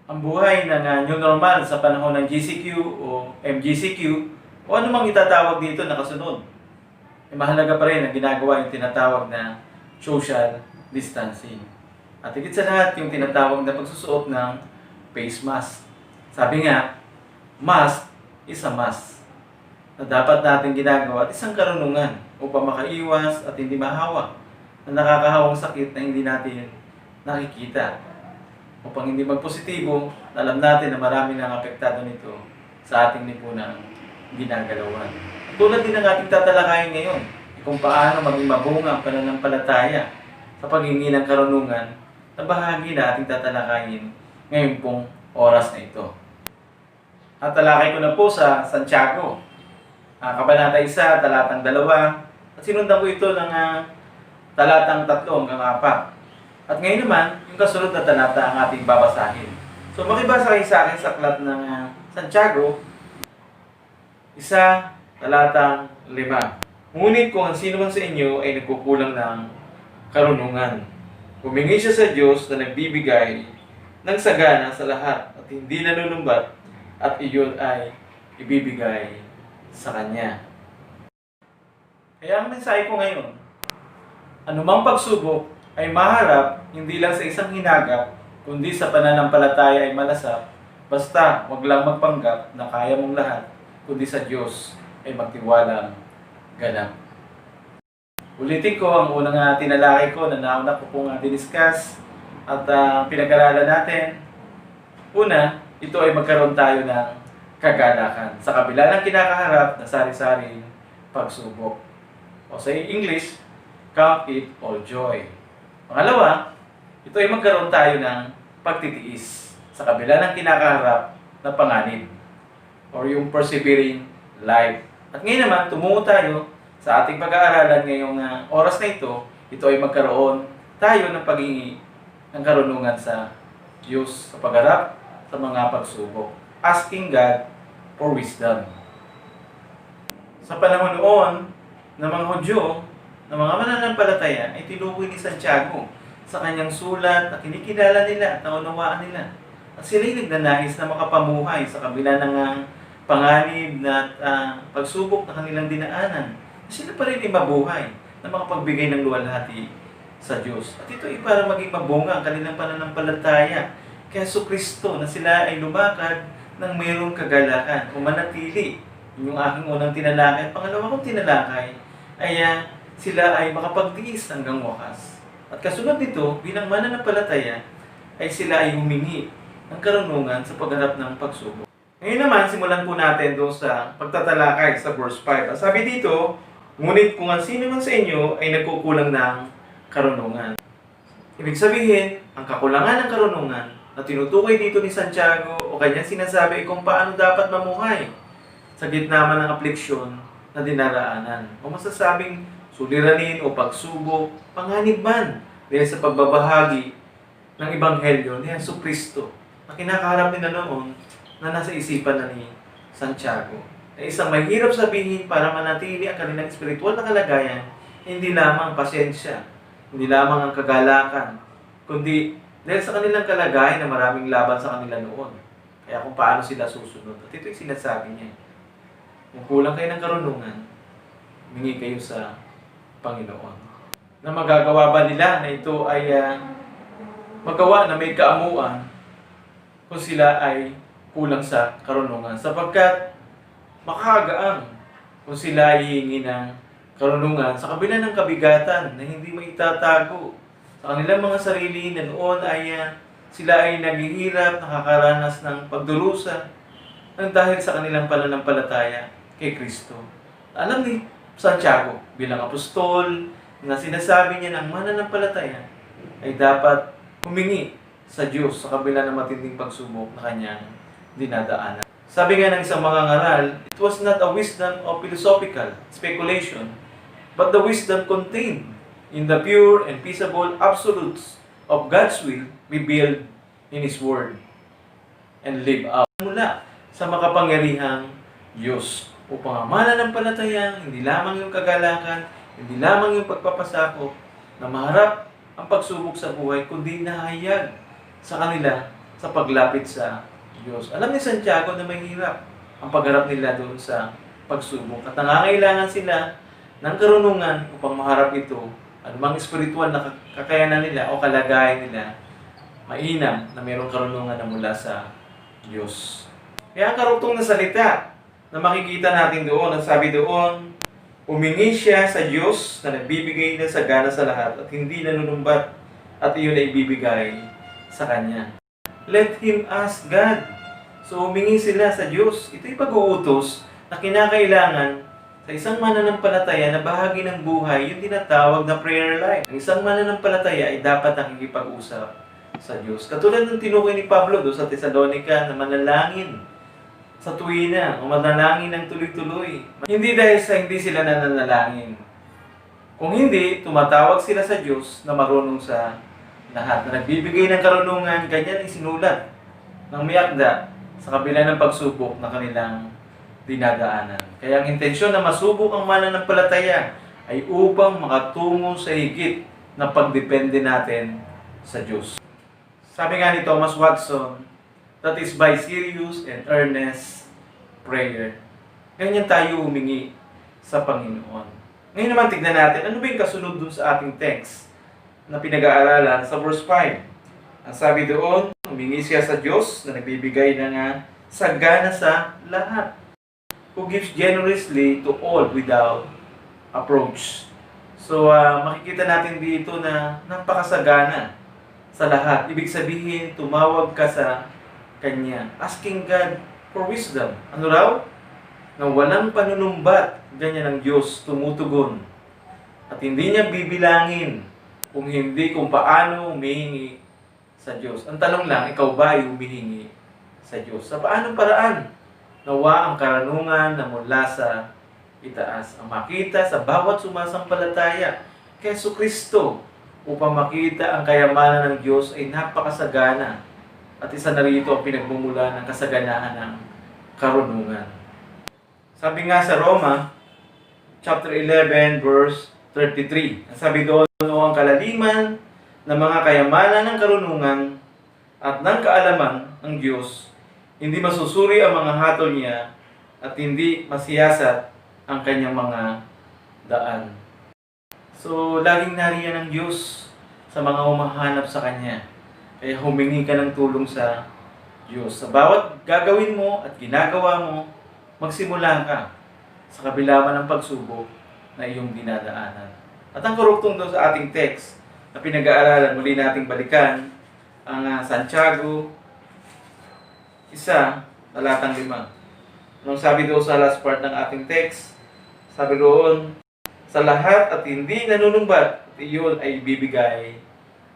ang buhay ng new normal sa panahon ng GCQ o MGCQ o anumang itatawag dito na kasunod. Mahalaga pa rin ang ginagawa yung tinatawag na social distancing. At higit sa lahat yung tinatawag na pagsusuot ng face mask. Sabi nga, mask is a must na dapat natin ginagawa at isang karunungan upang makaiwas at hindi mahawa na nakakahawang sakit na hindi natin nakikita. Upang hindi magpositibo, alam natin na marami nang apektado nito sa ating lipunang ginagalawan. Tulad din ng ating tatalakayin ngayon, kung paano maging mabunga ang pananampalataya sa paghingi ng karunungan na bahagi na ating tatalakayin ngayon pong oras na ito. At talakay ko na po sa Santiago, Kabanata 1, talatang 2, at sinundan ko ito ng talatang 3 hanggang 4. At ngayon naman, yung kasunod na talata ang ating babasahin. So makibasa kayo sa akin sa aklat ng Santiago, 1, talatang 5. Ngunit kung ang sino man sa inyo ay nagkukulang ng karunungan, humingi siya sa Diyos na nagbibigay ng sagana sa lahat at hindi nanunumbat, at iyon ay ibibigay sa Kanya. Kaya ang mensahe ko ngayon, anumang pagsubok ay maharap hindi lang sa isang hinagap, kundi sa pananampalataya ay malasap, basta wag lang magpanggap na kaya mong lahat, kundi sa Diyos ay magtiwalang ganap. Ulitin ko ang unang tinalakay ko na nauna ko pong diniscuss at pinag-aralan natin. Una, ito ay magkaroon tayo ng kagalakan sa kabila ng kinakaharap na sari-saring pagsubok. O sa English, count it all joy. Pangalawa, ito ay magkaroon tayo ng pagtitiis sa kabila ng kinakaharap na panganib or yung persevering life. At ngayon naman, tumungo tayo sa ating pag-aaralan ngayong oras na ito ay magkaroon tayo ng paghingi ng karunungan sa Diyos sa pagharap sa mga pagsubok. Asking God for wisdom. Sa panahon noon ng mga Hudyo, ng mga mananampalataya ay tinukoy ni Santiago sa kanyang sulat na kinikilala nila at naunawaan nila. At sila'y nagnanais na makapamuhay sa kabila ng panganib na pagsubok na kanilang dinaanan. Sila pa rin ay mabuhay na makapagbigay ng luwalhati sa Diyos. At ito ay para maging mabunga ang kanilang pananampalataya kay Jesucristo na sila ay lumakad ng mayroong kagalakan o manatili. Yung aking unang tinalakay. Pangalawa kong tinalakay ay sila ay makapagtiis hanggang wakas. At kasunod nito, bilang mananampalataya, ay sila ay humingi ng karunungan sa pagharap ng pagsubok. Ngayon naman, simulan po natin doon sa pagtatalakay sa verse 5. Sabi dito, ngunit kung ang sino man sa inyo ay nagkukulang ng karunungan. Ibig sabihin, ang kakulangan ng karunungan na tinutukoy dito ni Santiago o kanyang sinasabi ay kung paano dapat mamuhay sa gitna man ng afliksyon na dinaraanan. O masasabing suliranin o pagsubok, panganib man dahil sa pagbabahagi ng Ebanghelyo ni Jesucristo na kinakaharap nila noon na nasa isipan na ni Santiago. Na isang mahirap sabihin para manatili ang kanilang espiritual na kalagayan, hindi lamang pasensya, hindi lamang ang kagalakan, kundi dahil sa kanilang kalagayan na maraming laban sa kanila noon. Kaya kung paano sila susunod. At ito yung sinasabi niya. Kung kulang kayo ng karunungan, humingi kayo sa Panginoon. Na magagawa ba nila na ito ay magawa na may kaamuan kung sila ay kulang sa karunungan? Sapagkat makakagaang kung sila ay hihingi ng karunungan sa kabila ng kabigatan na hindi maitatago sa kanilang mga sarili na noon ay sila ay naghihirap, nakakaranas ng pagdurusa ng dahil sa kanilang pananampalataya kay Kristo. Alam ni Santiago bilang apostol na sinasabi niya ng mananampalataya ay dapat humingi sa Diyos sa kabila ng matinding pagsubok na kanyang dinadaanan. Sabi nga ng isang mga ngaral, it was not a wisdom of philosophical speculation, but the wisdom contained in the pure and peaceable absolutes of God's will revealed in His Word and live out mula sa makapangyarihang Diyos upang ang mananampalataya, hindi lamang yung kagalakan, hindi lamang yung pagpapasakop na maharap ang pagsubok sa buhay, kundi nahayag sa kanila sa paglapit sa Diyos. Alam ni Santiago na mahirap ang pagharap nila doon sa pagsubok. At nangangailangan sila ng karunungan upang maharap ito. Anumang espiritual na kakayanan nila o kalagayan nila, mainam na mayroong karunungan na mula sa Diyos. Kaya ang karugtong na salita na makikita natin doon, ang sabi doon, humingi siya sa Diyos na nagbibigay ng sagana sa lahat at hindi nanunumbat at iyon ay ibibigay sa Kanya. Let him ask God. So humingi sila sa Diyos. Ito'y pag-uutos na kinakailangan sa isang mananampalataya na bahagi ng buhay, yung tinatawag na prayer life. Ang isang mananampalataya ay dapat nakikipag-usap sa Diyos. Katulad ng tinukoy ni Pablo doon sa Thessalonica na manalangin sa tuwina o manalangin ng tuloy-tuloy. Hindi dahil sa hindi sila nananalangin. Kung hindi, tumatawag sila sa Diyos na marunong sa lahat. Na nagbibigay ng karunungan, ganyan isinulat ng may akda sa kabila ng pagsubok na kanilang dinadaanan. Kaya ang intensyon na masubok ang mananampalataya ay upang makatungo sa higit na pagdepende natin sa Diyos. Sabi nga ni Thomas Watson, that is by serious and earnest prayer. Ganyan tayo humingi sa Panginoon. Ngayon naman tignan natin, ano ba yung kasunod dun sa ating text na pinag-aaralan sa verse 5. Ang sabi doon, humingi siya sa Diyos na nagbibigay ng sagana sa lahat, who gives generously to all without approach. So, makikita natin dito na napakasagana sa lahat. Ibig sabihin, tumawag ka sa Kanya, asking God for wisdom. Ano raw? Na walang panunumbat, ganyan ang Diyos tumutugon. At hindi niya bibilangin kung paano humihingi sa Diyos. Ang tanong lang, ikaw ba ay humihingi sa Diyos? Sa paanong paraan? Nawa ang karunungan na mula sa itaas ang makita sa bawat sumasampalataya kay Jesucristo upang makita ang kayamanan ng Diyos ay napakasagana at isa na rito ang pinagmumula ng kasaganahan ng karunungan. Sabi nga sa Roma, chapter 11, verse 33. Sabi doon, ang kalaliman ng mga kayamanan ng karunungan at ng kaalaman ng Diyos, hindi masusuri ang mga hatol niya at hindi masiyasat ang kanyang mga daan. So, laging nariyan ang Diyos sa mga humahanap sa Kanya. Kaya humingi ka ng tulong sa Diyos. Sa bawat gagawin mo at ginagawa mo, magsimula ka sa kabila man ng pagsubok na iyong dinadaanan. At ang karuktong doon sa ating text na pinag-aaralan, muli nating balikan ang Santiago 1:5. Nung sabi doon sa last part ng ating text, sabi doon, sa lahat at hindi nanunumbat, iyon ay bibigay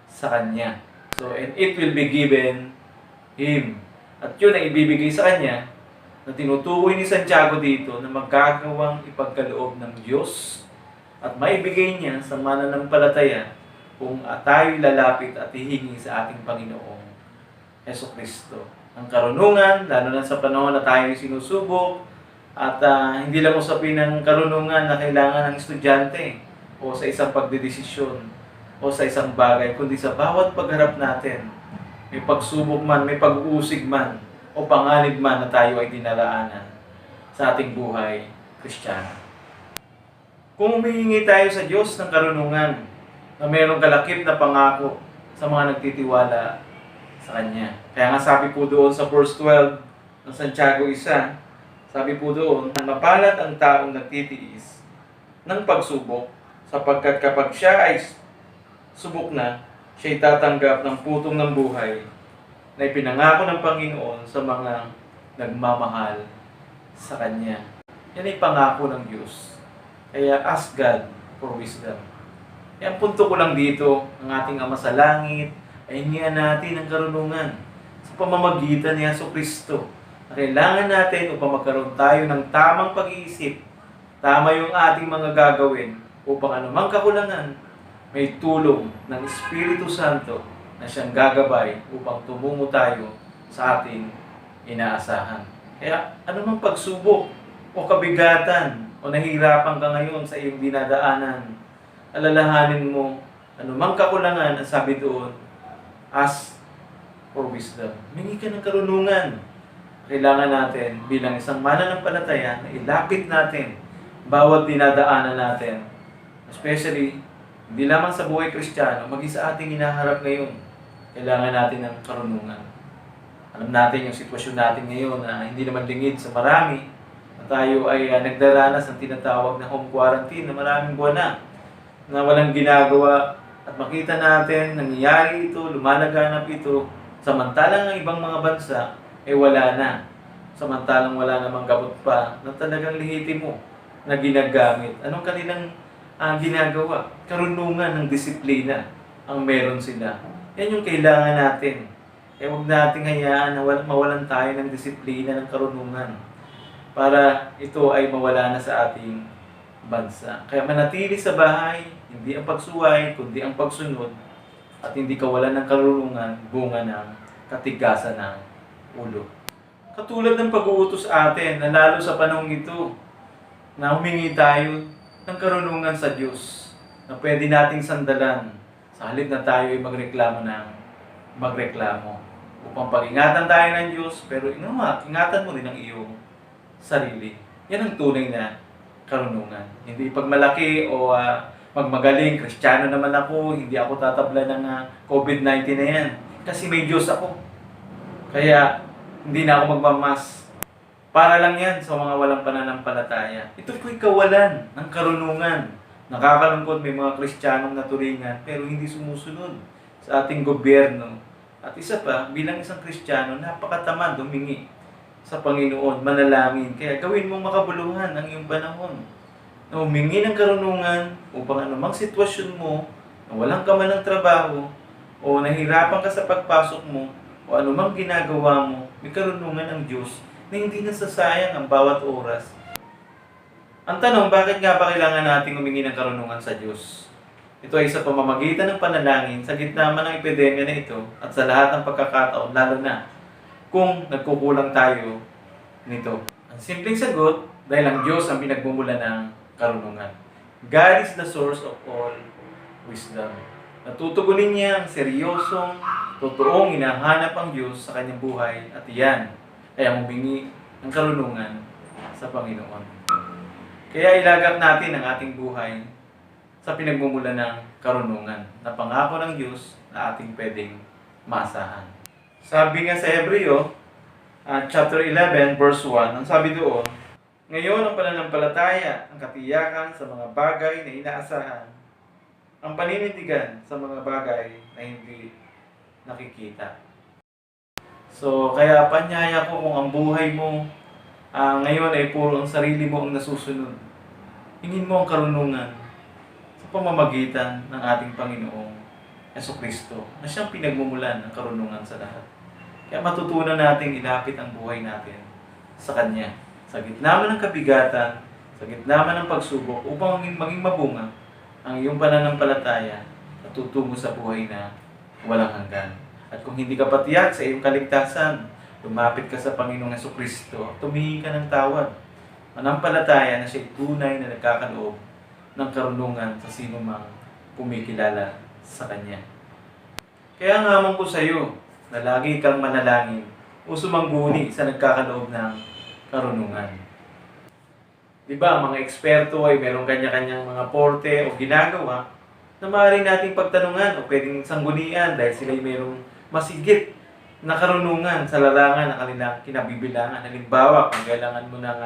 sa Kanya. So, and it will be given Him. At yun ay ibibigay sa Kanya na tinutukoy ni Santiago dito na magagawang ipagkaloob ng Diyos at maibigay niya sa mananampalataya kung tayo'y lalapit at hihingi sa ating Panginoong Jesucristo. Ang karunungan, lalo na sa panahon na tayo'y sinusubok, at hindi lang usapin ng karunungan na kailangan ng estudyante o sa isang pagdedesisyon o sa isang bagay, kundi sa bawat pagharap natin, may pagsubok man, may pag-uusig man, o panganib man na tayo ay dinaraanan sa ating buhay Kristiyano. Kung humihingi tayo sa Diyos ng karunungan na mayroong kalakip na pangako sa mga nagtitiwala sa Kanya. Kaya nga sabi po doon sa verse 12 ng Santiago 1, sabi po doon, mapalat ang taong nagtitiis ng pagsubok sapagkat kapag siya ay subok na, siya ay tatanggap ng putong ng buhay na ipinangako ng Panginoon sa mga nagmamahal sa Kanya. Yan ay pangako ng Diyos. Kaya ask God for wisdom. Kaya ang punto ko lang dito, ang ating Ama sa Langit, ay hingian natin ang karunungan sa pamamagitan ni Jesucristo. Kailangan natin upang magkaroon tayo ng tamang pag-iisip, tama yung ating mga gagawin upang anumang kakulangan, may tulong ng Espiritu Santo na siyang gagabay upang tumungo tayo sa ating inaasahan. Kaya anumang pagsubok o kabigatan o nahihirapan ka ngayon sa iyong dinadaanan, alalahanin mo anumang kakulangan, ang sabi doon, ask or wisdom. Humingi ka ng karunungan. Kailangan natin bilang isang mananampalataya na ilapit natin bawat dinadaanan natin. Especially, hindi lamang sa buhay Kristiyano, maging sa ating hinaharap ngayon. Kailangan natin ng karunungan. Alam natin yung sitwasyon natin ngayon na hindi naman lingid sa marami. Na tayo ay nagdaranas ng tinatawag na home quarantine na maraming buwan na walang ginagawa. At makita natin, nangyayari ito, lumalaganap ito. Samantalang ang ibang mga bansa, wala na. Samantalang wala namang gamot pa na talagang lehitimo na ginagamit. Anong kanilang ginagawa? Karunungan ng disiplina ang meron sila. Yan yung kailangan natin. Huwag nating hayaan na mawalan tayo ng disiplina ng karunungan para ito ay mawala na sa ating bansa. Kaya manatili sa bahay, hindi ang pagsuway, kundi ang pagsunod, at hindi kawalan ng karunungan, bunga ng katigasan ng ulo. Katulad ng pag-uutos atin na lalo sa panahong ito na humingi tayo ng karunungan sa Diyos na pwede nating sandalan sa halip na tayo ay magreklamo. Upang pag-ingatan tayo ng Diyos, pero ingatan mo din ang iyong sarili. Yan ang tunay na karunungan. Hindi pagmalaki o magmagaling, Kristiyano naman ako, hindi ako tatabla ng COVID-19 na yan. Kasi may Diyos ako. Kaya hindi na ako magmamas. Para lang yan sa mga walang pananampalataya. Ito po'y kawalan ng karunungan. Nakakalungkot, may mga Kristiyanong naturingan pero hindi sumusunod sa ating gobyerno. At isa pa, bilang isang Kristiyano, napakatamad humingi sa Panginoon, manalangin. Kaya gawin mong makabuluhan ang iyong panahon. Na humingi ng karunungan upang anumang sitwasyon mo, na walang ka man ng trabaho, o nahirapan ka sa pagpasok mo, o anumang ginagawa mo, may karunungan ng Diyos na hindi nasasayang ang bawat oras. Ang tanong, bakit nga ba kailangan nating humingi ng karunungan sa Diyos? Ito ay sa pamamagitan ng panalangin sa gitna man ng epidemya na ito at sa lahat ng pagkakataon, lalo na kung nagkukulang tayo nito. Ang simpleng sagot, dahil ang Diyos ang pinagmumula ng karunungan. God is the source of all wisdom. Natutugunin niya ang seryosong, totoong hinahanap ang Diyos sa kanyang buhay at iyan ay ang humingi ng karunungan sa Panginoon. Kaya ilagak natin ang ating buhay sa pinagmumula ng karunungan na pangako ng Diyos na ating pwedeng maasahan. Sabi nga sa Hebreo, chapter 11, verse 1, ang sabi doon, ngayon ang pananampalataya, ang katiyakan sa mga bagay na inaasahan, ang paninindigan sa mga bagay na hindi nakikita. So, kaya panyaya ko kung ang buhay mo ngayon ay puro ang sarili mo ang nasusunod. Hingin mo ang karunungan sa pamamagitan ng ating Panginoong Jesucristo na siyang pinagmumulan ng karunungan sa lahat. Kaya matutunan nating ilapit ang buhay natin sa Kanya. Sa gitna man ng kabigatan, sa gitna man ng pagsubok, upang maging mabunga ang iyong pananampalataya at tutungo sa buhay na walang hanggan. At kung hindi ka patiyak sa iyong kaligtasan, lumapit ka sa Panginoong Jesucristo, tumingi ka ng tawad. Manampalataya na siya'y tunay na nagkakaloob ng karunungan sa sino mang kumikilala sa Kanya. Kaya ang hamon ko sa iyo na lagi kang manalangin o sumangguni sa nagkakaloob ng karunungan. Diba, ang mga eksperto ay meron kanya-kanyang mga porte o ginagawa na maaari nating pagtanungan o pwedeng sanggunian dahil sila ay merong masigit na karunungan sa larangan ng kanilang kinabibilangan. Halimbawa, kung kailangan mo ng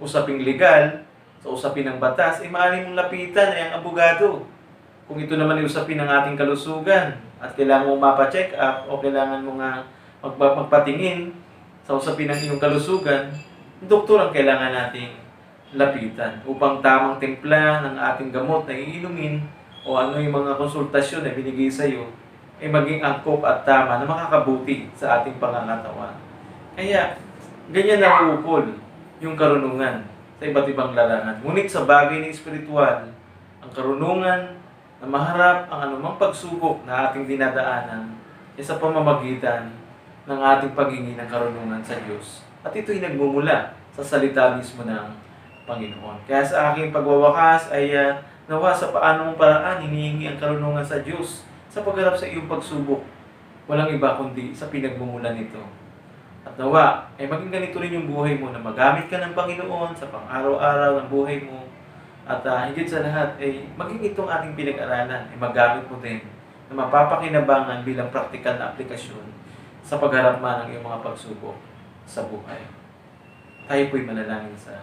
usaping legal, sa usapin ng batas, maaari mong lapitan ay ang abogado. Kung ito naman ay usapin ng ating kalusugan at kailangan mong mapa-check up o kailangan mong magpatingin sa usapin ng iyong kalusugan, doktor ang kailangan nating lapitan upang tamang timpla ng ating gamot na iinumin o ano yung mga konsultasyon na binigay sa iyo ay maging angkop at tama na makakabuti sa ating pangangatawan. Kaya, ganyan na uukol yung karunungan sa iba't ibang larangan. Ngunit sa bagay ng espiritual, ang karunungan na maharap ang anumang pagsubok na ating dinadaanan ay sa pamamagitan ng ating paghingi ng karunungan sa Diyos. At ito'y nagmumula sa salita mismo ng Panginoon. Kaya sa aking pagwawakas ay nawa sa paanong paraan hinihingi ang karunungan sa Diyos sa pagharap sa iyong pagsubok. walang iba kundi sa pinagmumulan nito. At nawa, ay maging ganito rin yung buhay mo na magamit ka ng Panginoon sa pang-araw-araw ng buhay mo. At higit sa lahat, ay maging itong ating pinag-aralan, ay magamit mo din na mapapakinabangan bilang praktikal na aplikasyon sa pagharap man ng iyong mga pagsubok sa buhay. Tayo po'y manalangin sa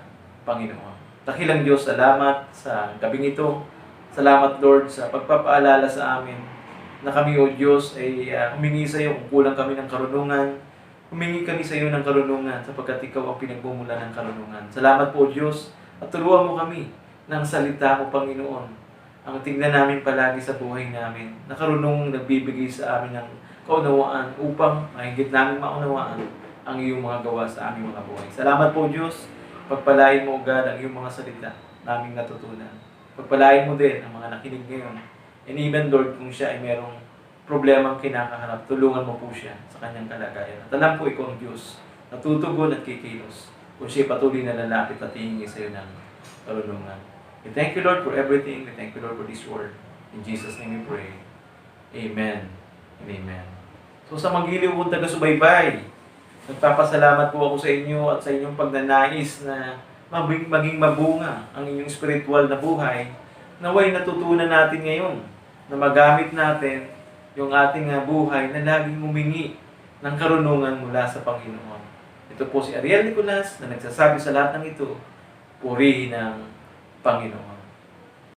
Panginoon. Dakilang Diyos, salamat sa gabing ito. Salamat Lord sa pagpapaalala sa amin na kami o Diyos ay humingi sa iyo kung kulang kami ng karunungan. Humingi kami sa iyo ng karunungan sapagkat ikaw ang pinagmumulan ng karunungan. Salamat po Diyos at turuan mo kami ng salita mo Panginoon. Ang tingnan namin palagi sa buhay namin na karunungang nagbibigay sa amin ng kaunawaan upang mahigit namin maunawaan ang iyong mga gawa sa aming mga buhay. Salamat po Diyos. Pagpalain mo agad ang iyong mga salita naming natutunan. Pagpalain mo din ang mga nakinig ngayon. And even Lord, kung siya ay merong problemang kinakaharap, tulungan mo po siya sa kanyang kalagayan. At alam po ikaw ang Diyos, natutugon at kikilos kung siya patuloy na lalapit at hihingi sa iyo ng karunungan. We thank you Lord for everything. We thank you Lord for this word. In Jesus' name we pray. Amen and amen. So sa magiliw kong taga-subaybay, nagpapasalamat po ako sa inyo at sa inyong pagnanais na maging mabunga ang inyong spiritual na buhay. Naway natutunan natin ngayon na magamit natin yung ating buhay na laging humingi ng karunungan mula sa Panginoon. Ito po si Ariel Nicolas na nagsasabi sa lahat ng ito, purihin ng Panginoon.